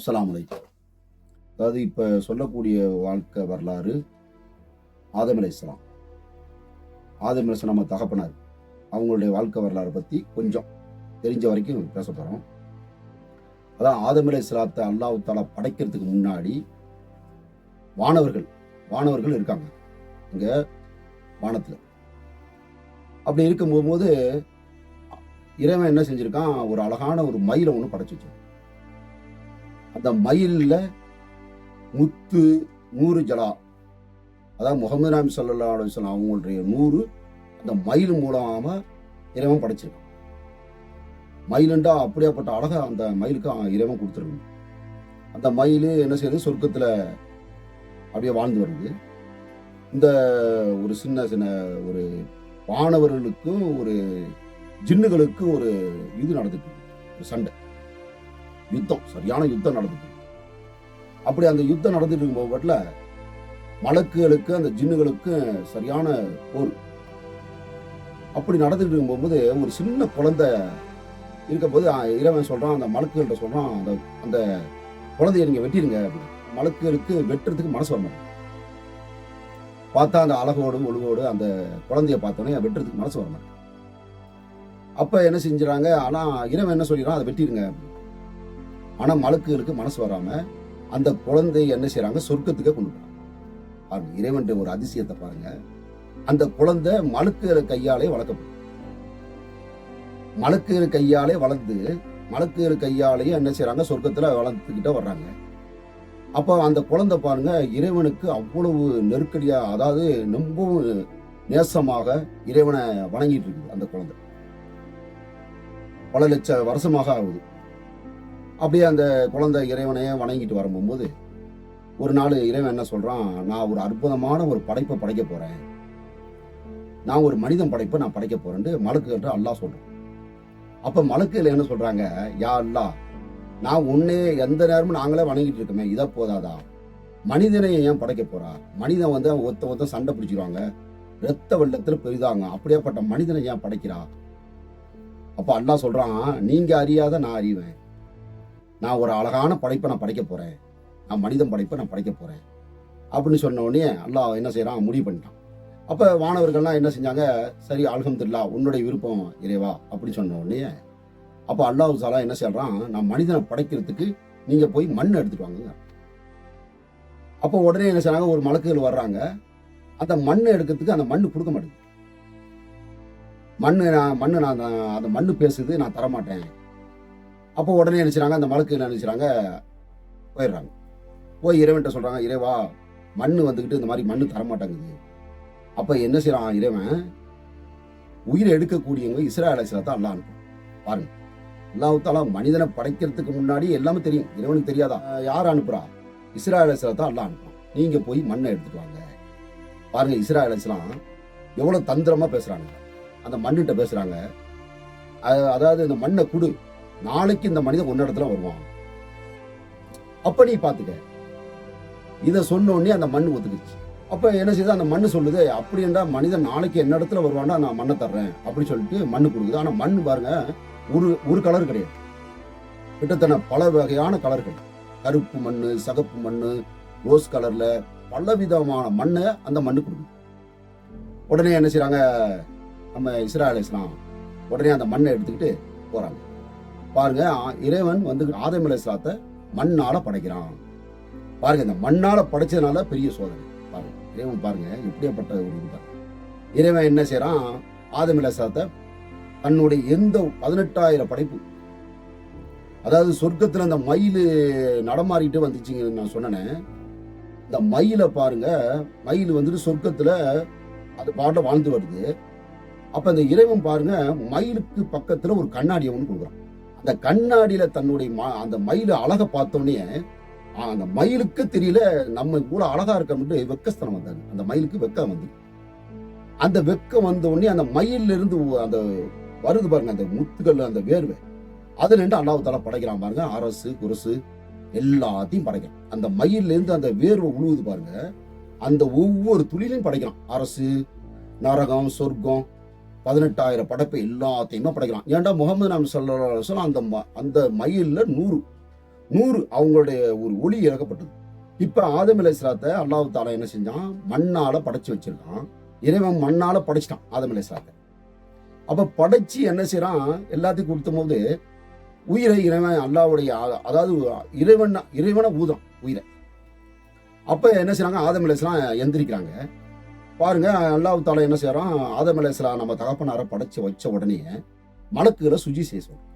அஸ்ஸலாமு அலைக்கும். அதாவது இப்போ சொல்லக்கூடிய வாழ்க்கை வரலாறு ஆதம் அலைஹிஸ்ஸலாம். ஆதம் அலைஹிஸ்ஸலாம் நம்ம தகப்பனார். அவங்களுடைய வாழ்க்கை வரலாறு பற்றி கொஞ்சம் தெரிஞ்ச வரைக்கும் பேச போகிறோம். அதான் ஆதம் அலைஹிஸ்ஸலாத்தை அல்லாஹ் தஆலா படைக்கிறதுக்கு முன்னாடி வானவர்கள் இருக்காங்க இங்கே வானத்தில். அப்படி இருக்கும்போது இறைவன் என்ன செஞ்சுருக்கான், ஒரு அழகான ஒரு மயிலை ஒன்று படைச்சு வச்சிருக்கான். அந்த மயிலில் முத்து 100 ஜலா, அதாவது முகமது நபி ஸல்லல்லாஹு அலைஹி வஸல்லம் அவங்களுடைய 100 அந்த மயில் மூலமாக இறைவன் படைச்சிருக்கான். மயிலுண்டா அப்படியாப்பட்ட அழகா அந்த மயிலுக்கு இறைவன் கொடுத்துருக்கணும். அந்த மயில் என்ன செய்யுது, சொர்க்கத்தில் அப்படியே வாழ்ந்து வருது. இந்த ஒரு சின்ன ஒரு வானவர்களுக்கும் ஒரு ஜின்னுகளுக்கு ஒரு இது நடந்துட்டு இருக்கு, ஒரு சண்டை, யுத்தம், சரியான யுத்தம் நடந்துட்டு இருக்கு. அப்படி அந்த யுத்தம் நடந்துட்டு இருக்கும்போது மலக்குகளுக்கு அந்த ஜின்னுகளுக்கு சரியான போர். அப்படி நடந்துட்டு இருக்கும்போது ஒரு சின்ன குழந்தை இருக்கும்போது இறைவன் சொல்றான், அந்த மலக்குகள்கிட்ட சொல்றான், அந்த அந்த குழந்தைய நீங்க வெட்டிடுங்க அப்படின்னு. மலக்குகளுக்கு வெட்டுறதுக்கு மனசு வர மாட்டேன். பார்த்தா அந்த அழகோடு ஒழுகோடு அந்த குழந்தைய பார்த்தோன்னே வெட்டுறதுக்கு மனசு வர மாட்டேன். அப்ப என்ன செஞ்சுறாங்க, ஆனா இறைவன் என்ன சொல்லிடுறான், அதை வெட்டிடுங்க. ஆனா மலக்குகளுக்கு மனசு வராம அந்த குழந்தைய என்ன செய்யறாங்க, சொர்க்கத்துக்கே கொண்டு போறாங்க. இறைவன் ஒரு அதிசயத்தை பாருங்க. அந்த குழந்தை மலக்குகள் கையாலே வளர்க்கப்படும். மலக்குகள் கையாலே வளர்ந்து மலக்குகள் கையாலேயே என்ன செய்யறாங்க, சொர்க்கத்துல வளர்த்துக்கிட்ட வர்றாங்க. அப்ப அந்த குழந்தை பாருங்க, இறைவனுக்கு அவ்வளவு நெருக்கடியா, அதாவது ரொம்பவும் நேசமாக இறைவனை வணங்கிட்டு இருக்குது. அந்த குழந்தை பல லட்ச வருஷமாக ஆகுது. அப்படியே அந்த குழந்தை இறைவனையே வணங்கிட்டு வரும்போது ஒரு நாள் இறைவன் என்ன சொல்றான், நான் ஒரு அற்புதமான ஒரு படைப்பை படைக்க போறேன், நான் ஒரு மனிதன் படைப்பை நான் படைக்க போறேன்னு மலக்குகிட்ட அல்லாஹ் சொல்றேன். அப்ப மலக்குகள் என்ன சொல்றாங்க, யா அல்லாஹ், நான் உன்னே எந்த நேரமும் நாங்களே வணங்கிட்டு இருக்கோமே, இதை போதாதா, மனிதனை ஏன் படைக்க போறா? மனிதன் ஒத்த சண்டை பிடிச்சிருவாங்க, ரத்த வெள்ளத்துல பெரிதாங்க, அப்படியேப்பட்ட மனிதனை ஏன் படைக்கிறா? அப்ப அல்லாஹ் சொல்றான், நீங்க அறியாத நான் அறிவேன், நான் ஒரு அழகான படைப்பை நான் படைக்க போறேன், நான் மனிதன் படைப்பை நான் படைக்க போறேன் அப்படின்னு சொன்ன உடனே அல்லாஹ் என்ன செய்யறான், முடிவு பண்ணிட்டான். அப்ப வானவர்கள்லாம் என்ன செஞ்சாங்க, சரி அல்ஹம்துலில்லாஹ், உன்னுடைய விருப்பம் இறைவா அப்படின்னு சொன்ன உடனே அப்ப அல்லாஹ் தஆலா என்ன சொல்றான், நான் மனிதனை படைக்கிறதுக்கு நீங்க போய் மண் எடுத்துட்டு வாங்க. அப்போ உடனே என்ன செய்றாங்க, ஒரு மலக்குகள் வர்றாங்க. அந்த மண்ணை எடுக்கிறதுக்கு அந்த மண்ணு கொடுக்க மாட்டேங்குது. நான் அந்த மண்ணு பேசுது, நான் தரமாட்டேன். அப்போ உடனே நினைச்சாங்க, அந்த மலக்கு என்ன நினைச்சாங்க, போயிடுறாங்க. போய் இறைவன்ட்ட சொல்றாங்க, இறைவா, மண்ணு வந்துக்கிட்டு இந்த மாதிரி மண்ணு தரமாட்டாங்குது. அப்ப என்ன செய்யறான் இறைவன், உயிரை எடுக்கக்கூடியவங்க இஸ்ராயேல் அலைஹிஸ்ஸலாத்தை அல்லாஹ் அனுப்பும். பாருங்க, அல்லாஹ் தஆலா மனிதனை படைக்கிறதுக்கு முன்னாடி எல்லாமே தெரியும், இறைவனுக்கு தெரியாதா? யார் அனுப்புறா? இஸ்ராயேல் அலைஹிஸ்ஸலாத்தை அல்லாஹ் அனுப்புறான். நீங்க போய் மண்ணை எடுத்துட்டு வாங்க. பாருங்க, இஸ்ராயேல் அலைஹிஸ்ஸலாம் எவ்வளவு தந்திரமா பேசுறாங்க. அந்த மண்ணிட்ட பேசுறாங்க, அதாவது இந்த மண்ணை குடு, நாளைக்கு இந்த மனிதன் ஒன்ன இடத்துல வருவான், அப்ப நீ பாத்துக்க. இத சொன்ன உடனே அந்த மண்ணு ஒத்துக்குச்சு. அப்ப என்ன செய்யுது, அந்த மண்ணு சொல்லுது, அப்படி என்றா மனிதன் நாளைக்கு என்ன இடத்துல வருவான்னா நான் மண்ணை தர்றேன் அப்படின்னு சொல்லிட்டு மண்ணு கொடுக்குது. ஆனா மண்ணு பாருங்க, ஒரு கலர் கிடையாது, கிட்டத்தட்ட பல வகையான கலர்கள், கருப்பு மண்ணு, சகப்பு மண்ணு, ரோஸ் கலர்ல பல விதமான மண்ணை அந்த மண்ணு கொடுக்குது. உடனே என்ன செய்யறாங்க, நம்ம இஸ்ராயேல் அலைஹிஸ்ஸலாம் உடனே அந்த மண்ணை எடுத்துக்கிட்டு போறாங்க. பாருங்க, இறைவன் ஆதம் அலைஹிஸ்ஸலாத்தை மண்ணால படைக்கிறான். பாருங்க, இந்த மண்ணால படைச்சதுனால பெரிய சோதனை. பாருங்க இறைவன், பாருங்க எப்படியாப்பட்ட ஒரு இதுதான். இறைவன் என்ன செய்யறான், ஆதம் அலைஹிஸ்ஸலாத்தை தன்னுடைய எந்த 18,000 படைப்பு, அதாவது சொர்க்கத்துல அந்த மயில் நடமாறிட்டு வந்துச்சுங்க நான் சொன்னேன். இந்த மயிலை பாருங்க, மயில் சொர்க்கத்துல அது பாட்ட வாழ்ந்து வருது. அப்ப அந்த இறைவன் பாருங்க, மயிலுக்கு பக்கத்துல ஒரு கண்ணாடியை ஒன்று கொடுக்குறான். அந்த கண்ணாடியில தன்னுடைய அந்த மயில அழகை பார்த்தோன்னே அந்த மயிலுக்கு தெரியல நம்ம இவ்வளவு அழகா இருக்கோம்னு வெக்கஸ்தனம் வந்தாங்க. அந்த மயிலுக்கு வெக்கம் வந்து, அந்த வெக்கம் வந்த உடனே அந்த மயில இருந்து அந்த வருது பாருங்க, அந்த முத்துகள், அந்த வேர்வை, அதுல இருந்து அல்லாஹ் தஆலா படைக்கிறான். பாருங்க, அரசு குருசு எல்லாத்தையும் படைக்கிறான். அந்த மயில இருந்து அந்த வேர்வை உழுவுது பாருங்க, அந்த ஒவ்வொரு துளிலையும் படைக்கிறான். அரசு, நரகம், சொர்க்கம், 18,000 படைப்பை எல்லாத்தையுமே படைக்கிறான். ஏன்டா முகமது நபி ஸல்லல்லாஹு அலைஹி வஸல்லம் அந்த மயில்ல 100 100 அவங்களுடைய ஒரு ஒளி இழக்கப்பட்டது. இப்ப ஆதம் அலைஹிஸ்ஸலாத்தை அல்லாஹ் தஆலா என்ன செஞ்சான்? மண்ணால படைச்சு வச்சிருக்கான். இறைவன் மண்ணால படைச்சிட்டான் ஆதம் அலைஹிஸ்ஸலாத்தை. அப்ப படைச்சு என்ன செய்யறான்? எல்லாத்தையும் கொடுத்தபோது உயிரை இறைவன் அல்லாஹ்வுடைய அதாவது இறைவனை ஊதுறான் உயிரை. அப்ப என்ன செய்றாங்க? ஆதம் அலைஹிஸ்ஸலாம் எந்திரிக்கிறாங்க. பாருங்க, அல்லாஹ் தஆலா என்ன செய்யறான்? ஆதம் அலைஹிஸ்ஸலாம் நம்ம தகப்பனாரை படைச்சு வச்ச உடனே மலக்குகளை சுஜி செய்ய சொல்றான்.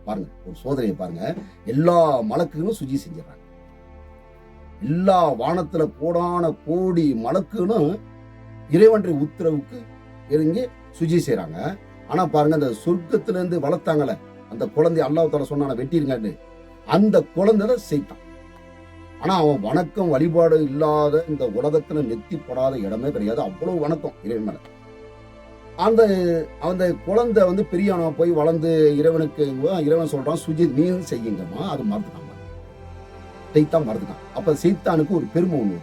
பாருங்க, ஒரு சோதனையை பாருங்க. எல்லா மலக்குகளும் சுஜி செஞ்சிடறாங்க. எல்லா வானத்துல கோடான கோடி மலக்குகளும் இறைவனுடைய உத்தரவுக்கு இறங்கி சுஜி செய்யறாங்க. ஆனா பாருங்க, அந்த சொர்க்கத்துல இருந்து வளர்த்தாங்கல்ல அந்த குழந்தை, அல்லாஹ் தஆலா சொன்னான வெட்டிருங்கன்னு, அந்த குழந்தை செய்தான். ஆனா அவன் வணக்கம் வழிபாடு இல்லாத இந்த உலகத்துல நெத்திப்படாத இடமே கிடையாது. அவ்வளவு வணக்கம் இறைவன் மேல. அந்த அந்த குழந்தை பெரியவனா போய் வளர்ந்து இறைவனுக்கு இறைவன் சொல்றான் சுஜி நீயும் செய்யுங்கம்மா. அது மறந்துட்டான், செய்தான் மறந்துட்டான். அப்ப செய்தானுக்கு ஒரு பெருமை ஒண்ணு.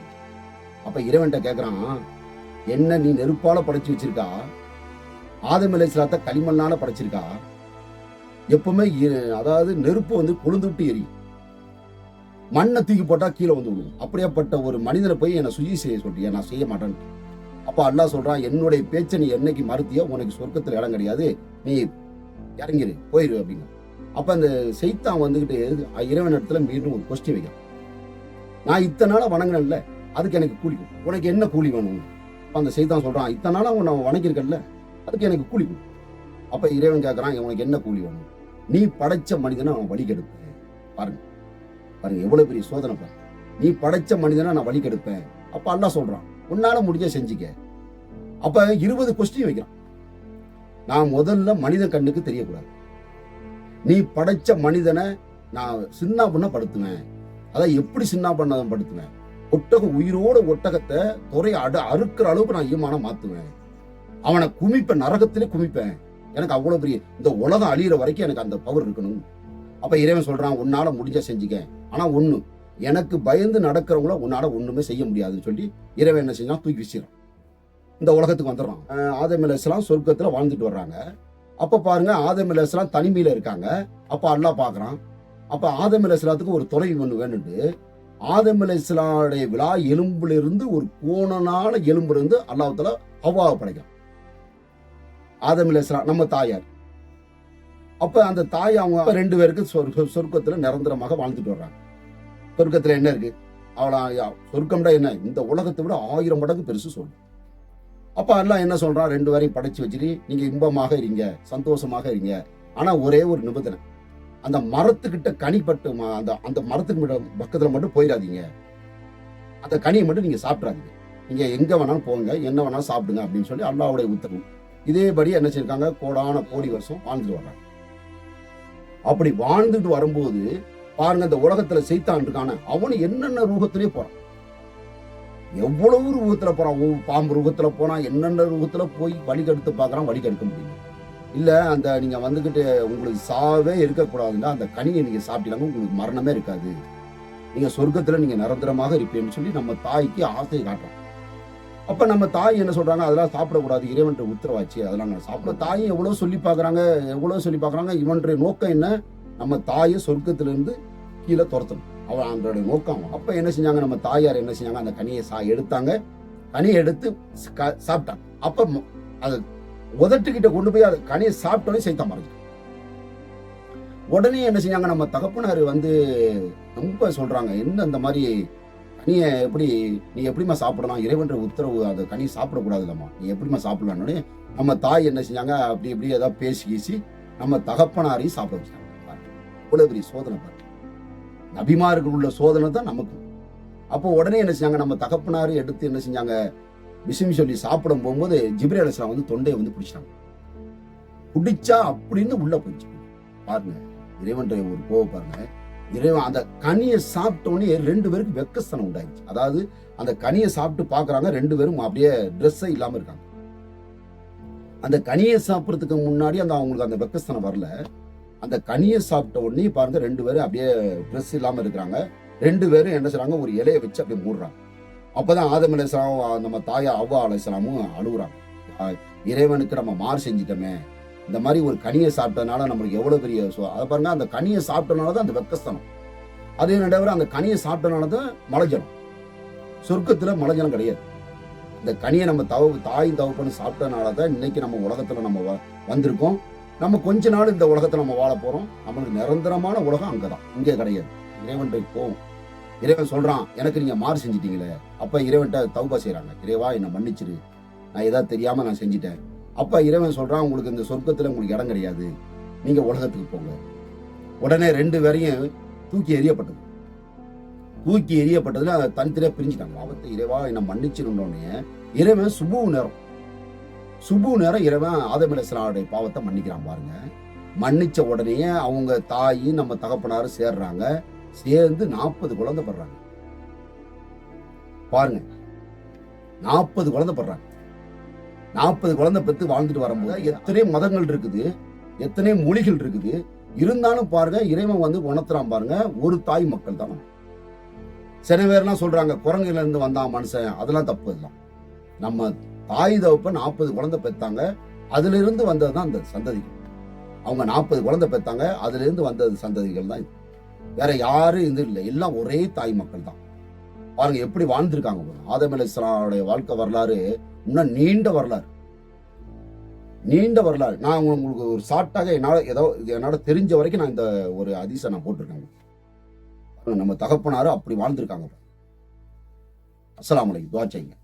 அப்ப இறைவன்கிட்ட கேட்கறான், என்ன நீ நெருப்பால படைச்சு வச்சிருக்கா? ஆதம் அலைஹிஸ்ஸலாத்தை களிமண்ணால படைச்சிருக்கா? எப்பவுமே அதாவது நெருப்பு கொழுந்து விட்டு எரியும், மண்ணை தூக்கி போட்டா கீழே விழுவும். அப்படியாப்பட்ட ஒரு மனிதனை போய் என்ன சுஜி செய்ய சொல்றியா? நான் செய்ய மாட்டேன். அப்ப அல்லாஹ் சொல்றான், என்னுடைய பேச்சை நீ என்னைக்கு மறுத்தியோ உனக்கு சொர்க்கத்துல இடம் கிடையாது, நீ இறங்கிரு, போயிரு அப்படிங்க. அப்ப அந்த செய்தான் இறைவன் இடத்துல மீண்டும் ஒரு கொஸ்டின் வைக்கிறான். நான் இத்தனை நாளா வணங்கினேன்ல, அதுக்கு எனக்கு கூலி கொடு. உனக்கு என்ன கூலி வேணும்? அப்ப அந்த செய்தான் சொல்றான், இத்தனை நாளா நான் வணங்கியிருக்கேன்ல, அதுக்கு எனக்கு கூலி கொடு. அப்ப இறைவன் கேட்கறான், உனக்கு என்ன கூலி வேணும்? நீ படைச்ச மனிதனை அவன் வழி கெடுப்பேன். பாருங்க பாருங்க, எவ்வளவு பெரிய சோதனை பாருங்க. நீ படைச்ச மனிதனை நான் வழி கெடுப்பேன். அப்ப அல்லாஹ் சொல்றான், உன்னால முடிஞ்ச செஞ்சுக்க. அப்ப 20 கொஸ்டின் வைக்கிறான். நான் முதல்ல மனித கண்ணுக்கு தெரியக்கூடாது. நீ படைச்ச மனிதனை நான் சின்ன பண்ண படுத்துவேன். அதான் எப்படி சின்ன பண்ண படுத்துவேன்? ஒட்டகம், உயிரோட ஒட்டகத்தை அறுக்கிற அளவுக்கு நான் ஈமானம் மாத்துவேன். அவனை குமிப்பேன், நரகத்திலே குமிப்பேன். எனக்கு அவ்வளவு பெரிய இந்த உலகம் அழியிற வரைக்கும் எனக்கு அந்த பவர் இருக்கணும். அப்ப இறைவன் சொல்றான், உன்னால முடிஞ்ச செஞ்சுக்க. ஆனா ஒண்ணு, எனக்கு பயந்து நடக்கிறவங்கள உன்னால ஒண்ணுமே செய்ய முடியாதுன்னு சொல்லி இறைவன் என்ன செஞ்சான்? தூக்கி வீசிறான். இந்த உலகத்துக்கு வந்துடுறான். ஆதம் அலைஹிஸ்ஸலாம் சொர்க்கத்துல வாழ்ந்துட்டு வர்றாங்க. அப்ப பாருங்க, ஆதம் அலைஹிஸ்ஸலாம் தனிமையில இருக்காங்க. அப்ப அல்லாஹ் பாக்குறான். அப்ப ஆதம் அலைஹிஸ்ஸலாத்துக்கு ஒரு துணை ஒண்ணு வேணுண்டு ஆதம் அலைஹிஸ்ஸலாமுடைய விலா எலும்புல இருந்து ஒரு கோணனான எலும்புல இருந்து அல்லாஹ் தஆலா ஹவ்வாவை படைக்கிறான். ஆதம் அலைஹிஸ்ஸலாம் நம்ம தாயார். அப்ப அந்த தாய் அவங்க 2 பேருக்கு சொர்க்கத்துல நிரந்தரமாக வாழ்ந்துட்டு வர்றாங்க. சொர்க்கத்துல என்ன இருக்கு? சொர்க்கம்டா என்ன? இந்த உலகத்தை விட 1000 மடங்கு பெருசு சொல்லு. அப்ப அல்லாஹ் என்ன சொல்றான்? 2 பேரையும் படைச்சு வச்சுட்டு நீங்க இன்பமாக இருங்க, சந்தோஷமாக இருங்க. ஆனா ஒரே ஒரு நிபந்தனை, அந்த மரத்துக்கிட்ட கனிப்பட்டு அந்த மரத்துக்கு பக்கத்துல மட்டும் போயிடாதீங்க. அந்த கனியை மட்டும் நீங்க சாப்பிடாதீங்க. நீங்க எங்க வேணாலும் போங்க, என்ன வேணாலும் சாப்பிடுங்க அப்படின்னு சொல்லி அல்லாஹ்வுடைய உத்தரவு. இதேபடி என்ன செய்யிருக்காங்க? கோடான கோடி வருஷம் வாழ்ந்துட்டு வர்றாங்க. அப்படி வாழ்ந்துட்டு வரும்போது பாருங்க, இந்த உலகத்துல செய்தான் இருக்கான, அவனு என்னென்ன ரூபத்திலே போறான், எவ்வளவு ரூபத்துல போறான். பாம்பு ரூபத்துல போறான், என்னென்ன ரூபத்துல போய் வழிகெடுத்து பாக்குறான். வழிகெடுக்க முடியும் இல்ல. அந்த நீங்க உங்களுக்கு சாவே இருக்கக்கூடாதுன்னா அந்த கனியை நீங்க சாப்பிட்டீங்கன்னா உங்களுக்கு மரணமே இருக்காது, நீங்க சொர்க்கத்துல நீங்க நிரந்தரமாக இருப்பீங்கன்னு சொல்லி நம்ம தாய்க்கு ஆசையை காட்டுறோம். அப்ப நம்ம தாய் என்ன சொல்றாங்க? அதெல்லாம் சாப்பிடக்கூடாது, இறைவன் உத்தரவாச்சு, அதெல்லாம் நான் சாப்பிட. தாயும் எவ்வளவு சொல்லி பாக்குறாங்க. இவனுடைய நோக்கம் என்ன? நம்ம தாயை சொர்க்கத்திலிருந்து கீழே துரத்தணும், அவன் அவங்களுடைய நோக்கம். அப்ப என்ன செஞ்சாங்க? நம்ம தாயார் என்ன செஞ்சாங்க? அந்த கனியை எடுத்தாங்க. கனியை எடுத்து சாப்பிட்டாங்க. அப்ப அது உதட்டுக்கிட்ட கொண்டு போய் அது கனியை சாப்பிட்டோன்னே சைத்தான் மறைஞ்சு. உடனே என்ன செஞ்சாங்க? நம்ம தகப்பனார் ரொம்ப சொல்றாங்க, என்ன இந்த மாதிரி கனியை நீ எப்படிமா சாப்பிடலாம்? இறைவன் உத்தரவு, அந்த கனியை சாப்பிடக்கூடாதுல்லம்மா, நீ எப்படிமா சாப்பிடலான்னு நம்ம தாய் என்ன செஞ்சாங்க? அப்படி ஏதாவது பேசி நம்ம தகப்பனாரையும் சாப்பிட வச்சாங்க. இவ்வளவு பெரிய சோதனை பாருங்க. நபிமாருக்கு உள்ள சோதனை தான் நமக்கு. அப்போ உடனே என்ன செஞ்சாங்க? நம்ம தகப்பனாரு எடுத்து என்ன செஞ்சாங்க? பிஸ்மி சொல்லி சாப்பிடும் போகும்போது ஜிப்ரீல் அலைஹிஸ்ஸலாம் தொண்டையை பிடிச்சாங்க. பிடிச்சா அப்படின்னு உள்ள போயிடுச்சு. பாருங்க இறைவன் ஒரு கோவம் பாருங்க. இறைவன் அந்த கனியை சாப்பிட்டோன்னே 2 பேருக்கு வெக்கஸ்தனம் உண்டாயிடுச்சு. அதாவது அந்த கனியை சாப்பிட்டு பாக்குறாங்க, 2 பேரும் அப்படியே ட்ரெஸ்ஸே இல்லாம இருக்காங்க. அந்த கனியை சாப்பிடறதுக்கு முன்னாடி அவங்களுக்கு அந்த வெக்கஸ்தனம் வரல. அந்த கனியை சாப்பிட்ட உடனே பாருங்க 2 பேரும் அப்படியே ட்ரெஸ் இல்லாம இருக்கிறாங்க. 2 பேரும் என்ன செய்றாங்க? ஒரு இலையை வச்சு அப்படியே மூடுறாங்க. அப்பதான் ஆதம் அலைஹிஸ்ஸலாம் நம்ம தாயா ஹவ்வா அலைஹிஸ்ஸலாமும் அழுகுறாங்க. இறைவனுக்கு நம்ம மாறு செஞ்சிட்டோமே, இந்த மாதிரி ஒரு கனியை சாப்பிட்டதுனால நம்மளுக்கு எவ்வளவு பெரிய அதை பாருங்க. அந்த கனியை சாப்பிட்டனாலதான் அந்த வெக்கஸ்தனம். அதே தவிர அந்த கனியை சாப்பிட்டனால தான் மலைஜலம். சொர்க்கத்துல மலைஜலம் கிடையாது. இந்த கனியை நம்ம தாய் தகப்பன்னு சாப்பிட்டனால தான் இன்னைக்கு நம்ம உலகத்துல நம்ம வந்திருக்கோம். நம்ம கொஞ்ச நாள் இந்த உலகத்துல நம்ம வாழ போறோம். நம்மளுக்கு நிரந்தரமான உலகம் அங்கதான், இங்கே கிடையாது. இறைவன்கிட்ட போவோம். இறைவன் சொல்றான், எனக்கு நீங்க மாறு செஞ்சிட்டீங்களே. அப்ப இறைவன்கிட்ட தௌபா செய்யறாங்க, இறைவா என்னை மன்னிச்சிரு, நான் ஏதாவது தெரியாம நான் செஞ்சிட்டேன். அப்ப இறைவன் சொல்றான், உங்களுக்கு இந்த சொர்க்கத்துல உங்களுக்கு இடம் கிடையாது, நீங்க உலகத்துக்கு போங்க. உடனே 2 பேரையும் தூக்கி எறியப்பட்டது. தூக்கி எறியப்பட்டதுல தனித்தனியா பிரிஞ்சுட்டாங்க. பாவத்தை இறைவா என்னை மன்னிச்சிருந்தோடனே இறைவன் சுபு நேரம் இறைவன் ஆதம் அலைஹிஸ்ஸலாமுடைய பாவத்தை மன்னிக்கிறான் பாருங்க. மன்னிச்ச உடனே அவங்க தாய் நம்ம தகப்பனாரும் சேர்றாங்க. சேர்ந்து 40 குழந்தை படுறாங்க பாருங்க. 40 குழந்தை படுறாங்க. 40 குழந்தை பெற்று வாழ்ந்துட்டு வரும்போது எத்தனை மதங்கள் இருக்குது, எத்தனை மொழிகள் இருக்குது. இருந்தாலும் பாருங்க, இறைவன் வந்து உணர்த்துறான் பாருங்க, ஒரு தாய் மக்கள் தான். சில பேர்லாம் சொல்றாங்க குரங்குல இருந்து வந்தான் மனுஷன், அதெல்லாம் தப்பு. இதெல்லாம் நம்ம தாய் தகப்ப 40 குழந்தை பெற்றாங்க, அதுல இருந்து வந்ததுதான் அந்த சந்ததிகள். அவங்க 40 குழந்தை பெற்றாங்க, அதுல இருந்து வந்தது சந்ததிகள் தான். வேற யாரும் இது இல்லை, எல்லாம் ஒரே தாய் மக்கள் தான். பாருங்க எப்படி வாழ்ந்திருக்காங்க. ஆதம் அலைஹிஸ்ஸலாமுடைய வாழ்க்கை வரலாறு இன்னும் நீண்ட வரலாறு. நான் உங்களுக்கு ஒரு ஷார்ட்டாக என்னால தெரிஞ்ச வரைக்கும் நான் இந்த ஒரு ஹதீஸை நான் போட்டிருக்கேன். நம்ம தகப்பனாரு அப்படி வாழ்ந்திருக்காங்க. அஸ்ஸலாமு அலைக்கும். துஆ செய்யுங்க.